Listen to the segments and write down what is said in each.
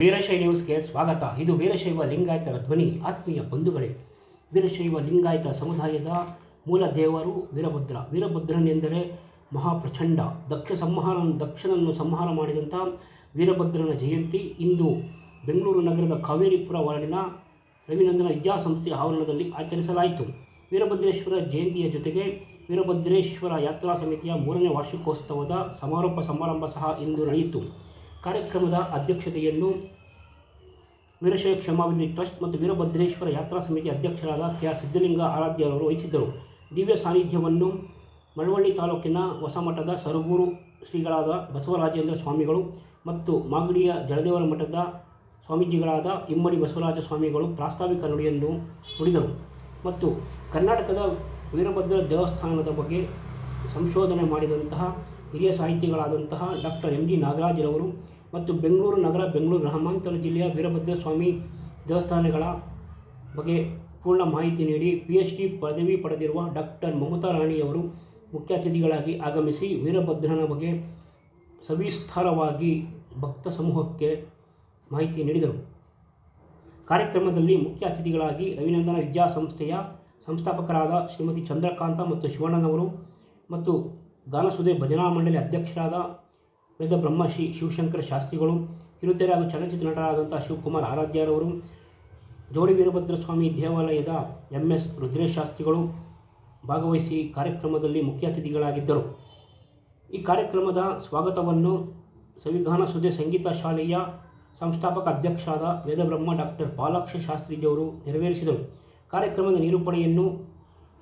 ವೀರಶೈವ ನ್ಯೂಸ್ಗೆ ಸ್ವಾಗತ. ಇದು ವೀರಶೈವ ಲಿಂಗಾಯತರ ಧ್ವನಿ. ಆತ್ಮೀಯ ಬಂಧುಗಳೇ, ವೀರಶೈವ ಲಿಂಗಾಯತ ಸಮುದಾಯದ ಮೂಲ ದೇವರು ವೀರಭದ್ರ. ವೀರಭದ್ರನೆಂದರೆ ಮಹಾಪ್ರಚಂಡ. ದಕ್ಷನನ್ನು ಸಂಹಾರ ಮಾಡಿದಂಥ ವೀರಭದ್ರನ ಜಯಂತಿ ಇಂದು ಬೆಂಗಳೂರು ನಗರದ ಕಾವೇರಿಪುರ ವಾರ್ಡಿನ ರವಿನಂದನ ವಿದ್ಯಾಸಂಸ್ಥೆಯ ಆವರಣದಲ್ಲಿ ಆಚರಿಸಲಾಯಿತು. ವೀರಭದ್ರೇಶ್ವರ ಜಯಂತಿಯ ಜೊತೆಗೆ ವೀರಭದ್ರೇಶ್ವರ ಯಾತ್ರಾ ಸಮಿತಿಯ 3ನೇ ವಾರ್ಷಿಕೋತ್ಸವದ ಸಮಾರೋಪ ಸಮಾರಂಭ ಸಹ ಇಂದು ನಡೆಯಿತು. ಕಾರ್ಯಕ್ರಮದ ಅಧ್ಯಕ್ಷತೆಯನ್ನು ವೀರಶೈವ ಕ್ಷೇಮಾಭಿವೃದ್ಧಿ ಟ್ರಸ್ಟ್ ಮತ್ತು ವೀರಭದ್ರೇಶ್ವರ ಯಾತ್ರಾ ಸಮಿತಿ ಅಧ್ಯಕ್ಷರಾದ ಕೆ.ಆರ್. ಸಿದ್ದಲಿಂಗ ಆರಾಧ್ಯರವರು ವಹಿಸಿದ್ದರು. ದಿವ್ಯ ಸಾನ್ನಿಧ್ಯವನ್ನು ಮಳವಳ್ಳಿ ತಾಲೂಕಿನ ಹೊಸಮಠದ ಸರಗೂರು ಶ್ರೀಗಳಾದ ಬಸವರಾಜೇಂದ್ರ ಸ್ವಾಮಿಗಳು ಮತ್ತು ಮಾಗಡಿಯ ಜಲದೇವರ ಮಠದ ಸ್ವಾಮೀಜಿಗಳಾದ ಇಮ್ಮಡಿ ಬಸವರಾಜ ಸ್ವಾಮಿಗಳು ಪ್ರಾಸ್ತಾವಿಕ ನುಡಿಯನ್ನು ನುಡಿದರು ಮತ್ತು ಕರ್ನಾಟಕದ ವೀರಭದ್ರ ದೇವಸ್ಥಾನದ ಬಗ್ಗೆ ಸಂಶೋಧನೆ ಮಾಡಿದಂತಹ ಹಿರಿಯ ಸಾಹಿತಿಗಳಾದಂತಹ ಡಾಕ್ಟರ್ ಎಂ. ಜಿ. ನಾಗರಾಜರವರು ಮತ್ತು ಬೆಂಗಳೂರು ನಗರ, ಬೆಂಗಳೂರು ಗ್ರಾಮಾಂತರ ಜಿಲ್ಲೆಯ ವೀರಭದ್ರ ಸ್ವಾಮಿ ದೇವಸ್ಥಾನಗಳ ಬಗ್ಗೆ ಪೂರ್ಣ ಮಾಹಿತಿ ನೀಡಿ PhD ಪದವಿ ಪಡೆದಿರುವ ಡಾಕ್ಟರ್ ಮಮತಾ ರಾಣಿಯವರು ಮುಖ್ಯ ಅತಿಥಿಗಳಾಗಿ ಆಗಮಿಸಿ ವೀರಭದ್ರನ ಬಗ್ಗೆ ಸವಿಸ್ತಾರವಾಗಿ ಭಕ್ತ ಸಮೂಹಕ್ಕೆ ಮಾಹಿತಿ ನೀಡಿದರು. ಕಾರ್ಯಕ್ರಮದಲ್ಲಿ ಮುಖ್ಯ ಅತಿಥಿಗಳಾಗಿ ರವಿನಂದನ ವಿದ್ಯಾಸಂಸ್ಥೆಯ ಸಂಸ್ಥಾಪಕರಾದ ಶ್ರೀಮತಿ ಚಂದ್ರಕಾಂತ ಮತ್ತು ಶಿವಣ್ಣನವರು ಮತ್ತು ಗಾನಸುಧೆ ಭಜನಾ ಮಂಡಳಿ ಅಧ್ಯಕ್ಷರಾದ ವೇದಬ್ರಹ್ಮ ಶ್ರೀ ಶಿವಶಂಕರ ಶಾಸ್ತ್ರಿಗಳು, ಕಿರುತೆರೆ ಹಾಗೂ ಚಲನಚಿತ್ರ ನಟರಾದಂಥ ಶಿವಕುಮಾರ್ ಆರಾಧ್ಯರವರು, ಜೋಡಿ ವೀರಭದ್ರ ಸ್ವಾಮಿ ದೇವಾಲಯದ MS ರುದ್ರೇಶ್ ಶಾಸ್ತ್ರಿಗಳು ಭಾಗವಹಿಸಿ ಕಾರ್ಯಕ್ರಮದಲ್ಲಿ ಮುಖ್ಯ ಅತಿಥಿಗಳಾಗಿದ್ದರು. ಈ ಕಾರ್ಯಕ್ರಮದ ಸ್ವಾಗತವನ್ನು ಸವಿಗಾನಸುಧೆ ಸಂಗೀತ ಶಾಲೆಯ ಸಂಸ್ಥಾಪಕ ಅಧ್ಯಕ್ಷರಾದ ವೇದಬ್ರಹ್ಮ ಡಾಕ್ಟರ್ ಪಾಲಾಕ್ಷ ಶಾಸ್ತ್ರಿಜಿಯವರು ನೆರವೇರಿಸಿದರು. ಕಾರ್ಯಕ್ರಮದ ನಿರೂಪಣೆಯನ್ನು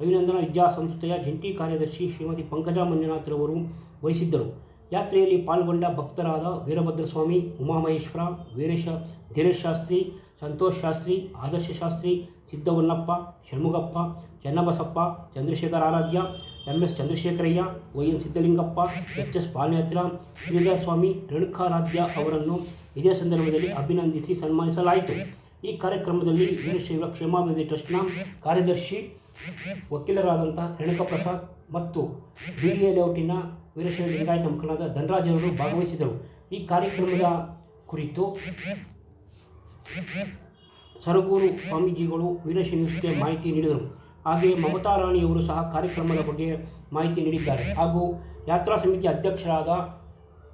ರವಿನಂದನ ವಿದ್ಯಾಸಂಸ್ಥೆಯ ಜಂಟಿ ಕಾರ್ಯದರ್ಶಿ ಶ್ರೀಮತಿ ಪಂಕಜಾ ಮಂಜುನಾಥ್ರವರು ವಹಿಸಿದ್ದರು. ಯಾತ್ರೆಯಲ್ಲಿ ಪಾಲ್ಗೊಂಡ ಭಕ್ತರಾದ ವೀರಭದ್ರ ಸ್ವಾಮಿ, ಉಮಾಮಹೇಶ್ವರ, ಧೀರೇಶ್ ಶಾಸ್ತ್ರಿ, ಸಂತೋಷ್ ಶಾಸ್ತ್ರಿ, ಆದರ್ಶ ಶಾಸ್ತ್ರಿ, ಸಿದ್ದವನ್ನಪ್ಪ, ಷಣ್ಮುಗಪ್ಪ, ಚನ್ನಬಸಪ್ಪ, ಚಂದ್ರಶೇಖರ ಆರಾಧ್ಯ, MS Chandrashekharaiah, ON Siddalingappa, HS ಪಾಲಯಾತ್ರ, Shridhara ಸ್ವಾಮಿ, ರೇಣುಕಾರಾಧ್ಯ ಅವರನ್ನು ಇದೇ ಸಂದರ್ಭದಲ್ಲಿ ಅಭಿನಂದಿಸಿ ಸನ್ಮಾನಿಸಲಾಯಿತು. ಈ ಕಾರ್ಯಕ್ರಮದಲ್ಲಿ ವೀರಶೈವ ಕ್ಷೇಮಾಭಿವೃದ್ಧಿ ಟ್ರಸ್ಟ್ನ ಕಾರ್ಯದರ್ಶಿ ವಕೀಲರಾದಂಥ ರೇಣುಕಾ ಪ್ರಸಾದ್ ಮತ್ತು BDA ಲೇಔಟಿನ ವೀರಶೈವ ಲಿಂಗಾಯತ ಮುಖಂಡರಾದ ಧನರಾಜರವರು ಭಾಗವಹಿಸಿದರು. ಈ ಕಾರ್ಯಕ್ರಮದ ಕುರಿತು ಸರಗೂರು ಸ್ವಾಮೀಜಿಗಳು ವೀರಶೈವ ನ್ಯೂಸ್ಗೆ ಮಾಹಿತಿ ನೀಡಿದರು. ಹಾಗೆಯೇ ಮಮತಾ ರಾಣಿಯವರು ಸಹ ಕಾರ್ಯಕ್ರಮದ ಬಗ್ಗೆ ಮಾಹಿತಿ ನೀಡಿದ್ದಾರೆ. ಹಾಗೂ ಯಾತ್ರಾ ಸಮಿತಿ ಅಧ್ಯಕ್ಷರಾದ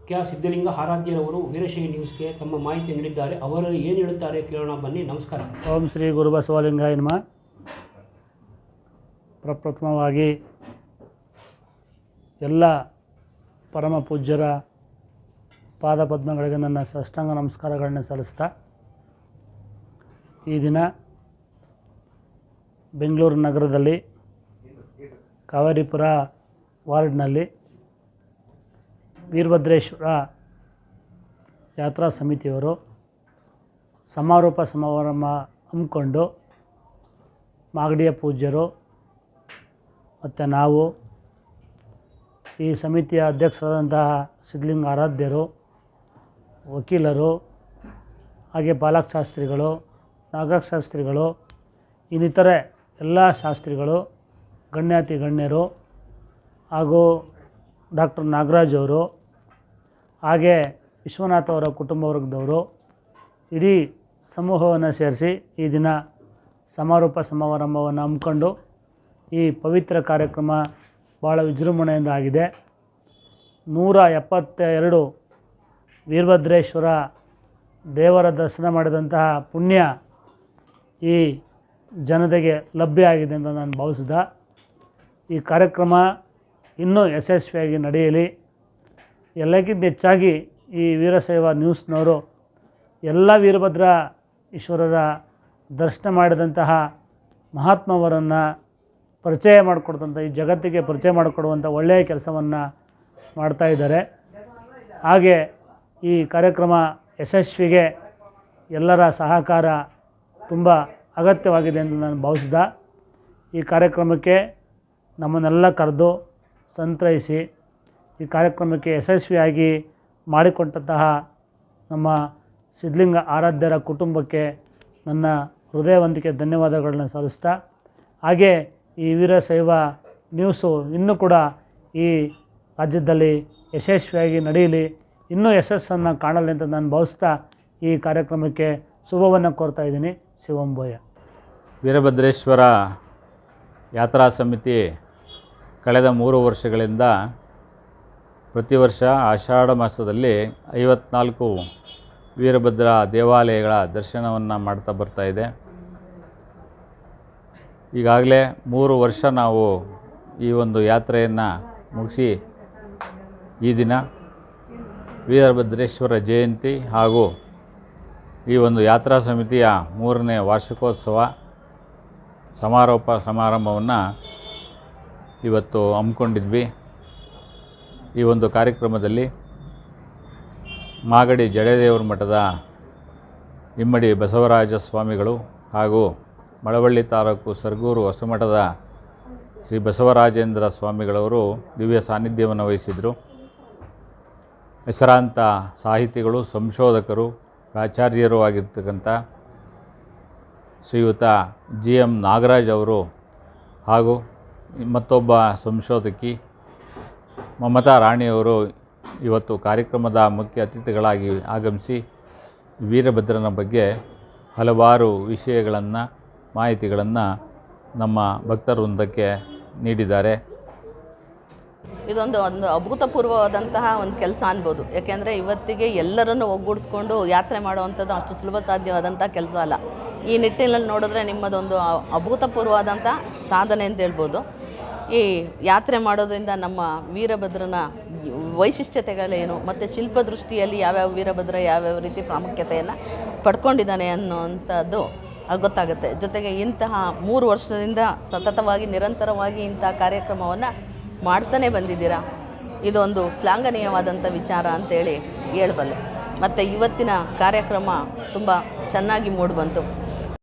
ಕೆ.ಆರ್. ಸಿದ್ದಲಿಂಗ ಆರಾಧ್ಯರವರು ವೀರಶೈವ ನ್ಯೂಸ್ಗೆ ತಮ್ಮ ಮಾಹಿತಿ ನೀಡಿದ್ದಾರೆ. ಅವರು ಏನು ಹೇಳುತ್ತಾರೆ ಕೇಳೋಣ ಬನ್ನಿ. ನಮಸ್ಕಾರ. ಓಂ ಶ್ರೀ ಗುರು ಬಸವಲಿಂಗಾಯ ನಮಃ. ಪ್ರಪ್ರಥಮವಾಗಿ ಎಲ್ಲ ಪರಮ ಪೂಜ್ಯರ ಪಾದಪದ್ಮಗಳಿಗೆ ನನ್ನ ಸಾಷ್ಟಾಂಗ ನಮಸ್ಕಾರಗಳನ್ನ ಸಲ್ಲಿಸ್ತಾ, ಈ ದಿನ ಬೆಂಗಳೂರು ನಗರದಲ್ಲಿ ಕಾವೇರಿಪುರ ವಾರ್ಡ್ನಲ್ಲಿ ವೀರಭದ್ರೇಶ್ವರ ಯಾತ್ರಾ ಸಮಿತಿಯವರು ಸಮಾರೋಪ ಸಮಾರಂಭ ಹಮ್ಮಿಕೊಂಡು ಮಾಗಡಿಯ ಪೂಜ್ಯರು ಮತ್ತು ನಾವು, ಈ ಸಮಿತಿಯ ಅಧ್ಯಕ್ಷರಾದಂತಹ ಸಿದ್ದಲಿಂಗ ಆರಾಧ್ಯರು, ವಕೀಲರು, ಹಾಗೆ ಪಾಲಾಕ್ಷ ಶಾಸ್ತ್ರಿಗಳು, ನಾಗರಾಜ ಶಾಸ್ತ್ರಿಗಳು, ಇನ್ನಿತರೆ ಎಲ್ಲ ಶಾಸ್ತ್ರಿಗಳು, ಗಣ್ಯಾತಿ ಗಣ್ಯರು ಹಾಗೂ ಡಾಕ್ಟರ್ ನಾಗರಾಜ್ ಅವರು, ಹಾಗೆ ವಿಶ್ವನಾಥ್ ಅವರ ಕುಟುಂಬ ವರ್ಗದವರು, ಇಡೀ ಸಮೂಹವನ್ನು ಸೇರಿಸಿ ಈ ದಿನ ಸಮಾರೋಪ ಸಮಾರಂಭವನ್ನು ಹಮ್ಮಿಕೊಂಡು ಈ ಪವಿತ್ರ ಕಾರ್ಯಕ್ರಮ ಭಾಳ ವಿಜೃಂಭಣೆಯಿಂದ ಆಗಿದೆ. 172 ವೀರಭದ್ರೇಶ್ವರ ದೇವರ ದರ್ಶನ ಮಾಡಿದಂತಹ ಪುಣ್ಯ ಈ ಜನತೆಗೆ ಲಭ್ಯ ಆಗಿದೆ ಅಂತ ನಾನು ಭಾವಿಸಿದ. ಈ ಕಾರ್ಯಕ್ರಮ ಇನ್ನೂ ಯಶಸ್ವಿಯಾಗಿ ನಡೆಯಲಿ. ಎಲ್ಲಕ್ಕಿಂತ ಹೆಚ್ಚಾಗಿ ಈ ವೀರಶೈವ ನ್ಯೂಸ್ನವರು ಎಲ್ಲ ವೀರಭದ್ರ ಈಶ್ವರರ ದರ್ಶನ ಮಾಡಿದಂತಹ ಮಹಾತ್ಮವರನ್ನು ಪರಿಚಯ ಮಾಡಿಕೊಡ್ತಂಥ, ಈ ಜಗತ್ತಿಗೆ ಪರಿಚಯ ಮಾಡಿಕೊಡುವಂಥ ಒಳ್ಳೆಯ ಕೆಲಸವನ್ನು ಮಾಡ್ತಾಯಿದ್ದಾರೆ. ಹಾಗೆ ಈ ಕಾರ್ಯಕ್ರಮ ಯಶಸ್ವಿಗೆ ಎಲ್ಲರ ಸಹಕಾರ ತುಂಬ ಅಗತ್ಯವಾಗಿದೆ ಎಂದು ನಾನು ಭಾವಿಸಿದ. ಈ ಕಾರ್ಯಕ್ರಮಕ್ಕೆ ನಮ್ಮನ್ನೆಲ್ಲ ಕರೆದು ಸಂತೈಸಿ ಈ ಕಾರ್ಯಕ್ರಮಕ್ಕೆ ಯಶಸ್ವಿಯಾಗಿ ಮಾಡಿಕೊಟ್ಟಂತಹ ನಮ್ಮ ಸಿದ್ದಲಿಂಗ ಆರಾಧ್ಯರ ಕುಟುಂಬಕ್ಕೆ ನನ್ನ ಹೃದಯವಂತಿಕೆ ಧನ್ಯವಾದಗಳನ್ನು ಸಲ್ಲಿಸ್ತಾ, ಹಾಗೆ ಈ ವೀರಶೈವ ನ್ಯೂಸು ಇನ್ನೂ ಕೂಡ ಈ ರಾಜ್ಯದಲ್ಲಿ ಯಶಸ್ವಿಯಾಗಿ ನಡೆಯಲಿ, ಇನ್ನೂ ಯಶಸ್ಸನ್ನು ಕಾಣಲಿ ಅಂತ ನಾನು ಭಾವಿಸ್ತಾ ಈ ಕಾರ್ಯಕ್ರಮಕ್ಕೆ ಶುಭವನ್ನು ಕೋರ್ತಾ ಇದ್ದೀನಿ. ಶಿವಂಬೋಯ. ವೀರಭದ್ರೇಶ್ವರ ಯಾತ್ರಾ ಸಮಿತಿ ಕಳೆದ 3 ವರ್ಷಗಳಿಂದ ಪ್ರತಿ ವರ್ಷ ಆಷಾಢ ಮಾಸದಲ್ಲಿ 54 ವೀರಭದ್ರ ದೇವಾಲಯಗಳ ದರ್ಶನವನ್ನು ಮಾಡ್ತಾ ಬರ್ತಾ ಇದೆ. ಈಗಾಗಲೇ 3 ವರ್ಷ ನಾವು ಈ ಒಂದು ಯಾತ್ರೆಯನ್ನು ಮುಗಿಸಿ ಈ ದಿನ ವೀರಭದ್ರೇಶ್ವರ ಜಯಂತಿ ಹಾಗೂ ಈ ಒಂದು ಯಾತ್ರಾ ಸಮಿತಿಯ 3ನೇ ವಾರ್ಷಿಕೋತ್ಸವ ಸಮಾರೋಪ ಸಮಾರಂಭವನ್ನು ಇವತ್ತು ಹಮ್ಮಿಕೊಂಡಿದ್ವಿ. ಈ ಒಂದು ಕಾರ್ಯಕ್ರಮದಲ್ಲಿ ಮಾಗಡಿ ಜಡೇದೇವರ ಮಠದ ಇಮ್ಮಡಿ ಬಸವರಾಜ ಸ್ವಾಮಿಗಳು ಹಾಗೂ ಮಳವಳ್ಳಿ ತಾಲೂಕು ಸರಗೂರು ಹೊಸಮಠದ ಶ್ರೀ ಬಸವರಾಜೇಂದ್ರ ಸ್ವಾಮಿಗಳವರು ದಿವ್ಯ ಸಾನ್ನಿಧ್ಯವನ್ನು ವಹಿಸಿದರು. ಹೆಸರಾಂತ ಸಾಹಿತಿಗಳು, ಸಂಶೋಧಕರು, ಪ್ರಾಚಾರ್ಯರು ಆಗಿರ್ತಕ್ಕಂಥ ಶ್ರೀಯುತ GM ನಾಗರಾಜ್ ಅವರು ಹಾಗೂ ಮತ್ತೊಬ್ಬ ಸಂಶೋಧಕಿ ಮಮತಾ ರಾಣಿಯವರು ಇವತ್ತು ಕಾರ್ಯಕ್ರಮದ ಮುಖ್ಯ ಅತಿಥಿಗಳಾಗಿ ಆಗಮಿಸಿ ವೀರಭದ್ರನ ಬಗ್ಗೆ ಹಲವಾರು ವಿಷಯಗಳನ್ನು, ಮಾಹಿತಿಗಳನ್ನು ನಮ್ಮ ಭಕ್ತವೃಂದಕ್ಕೆ ನೀಡಿದ್ದಾರೆ. ಇದೊಂದು ಅಭೂತಪೂರ್ವವಾದಂತಹ ಒಂದು ಕೆಲಸ ಅನ್ಬೋದು. ಯಾಕೆಂದರೆ ಇವತ್ತಿಗೆ ಎಲ್ಲರನ್ನು ಒಗ್ಗೂಡಿಸ್ಕೊಂಡು ಯಾತ್ರೆ ಮಾಡುವಂಥದ್ದು ಅಷ್ಟು ಸುಲಭ ಸಾಧ್ಯವಾದಂಥ ಕೆಲಸ ಅಲ್ಲ. ಈ ನಿಟ್ಟಿನಲ್ಲಿ ನೋಡಿದ್ರೆ ನಿಮ್ಮದೊಂದು ಅಭೂತಪೂರ್ವವಾದಂಥ ಸಾಧನೆ ಅಂತ ಹೇಳ್ಬೋದು. ಈ ಯಾತ್ರೆ ಮಾಡೋದ್ರಿಂದ ನಮ್ಮ ವೀರಭದ್ರನ ವೈಶಿಷ್ಟ್ಯತೆಗಳೇನು ಮತ್ತು ಶಿಲ್ಪದೃಷ್ಟಿಯಲ್ಲಿ ಯಾವ್ಯಾವ ವೀರಭದ್ರ ಯಾವ್ಯಾವ ರೀತಿ ಪ್ರಾಮುಖ್ಯತೆಯನ್ನು ಪಡ್ಕೊಂಡಿದ್ದಾನೆ ಅನ್ನೋವಂಥದ್ದು ಗೊತ್ತಾಗುತ್ತೆ. ಜೊತೆಗೆ ಇಂತಹ 3 ವರ್ಷದಿಂದ ಸತತವಾಗಿ ನಿರಂತರವಾಗಿ ಇಂಥ ಕಾರ್ಯಕ್ರಮವನ್ನು ಮಾಡ್ತಾನೆ ಬಂದಿದ್ದೀರಾ. ಇದೊಂದು ಶ್ಲಾಘನೀಯವಾದಂಥ ವಿಚಾರ ಅಂತೇಳಿ ಹೇಳಬಲ್ಲೆ. ಮತ್ತು ಇವತ್ತಿನ ಕಾರ್ಯಕ್ರಮ ತುಂಬ ಚೆನ್ನಾಗಿ ಮೂಡಿಬಂತು.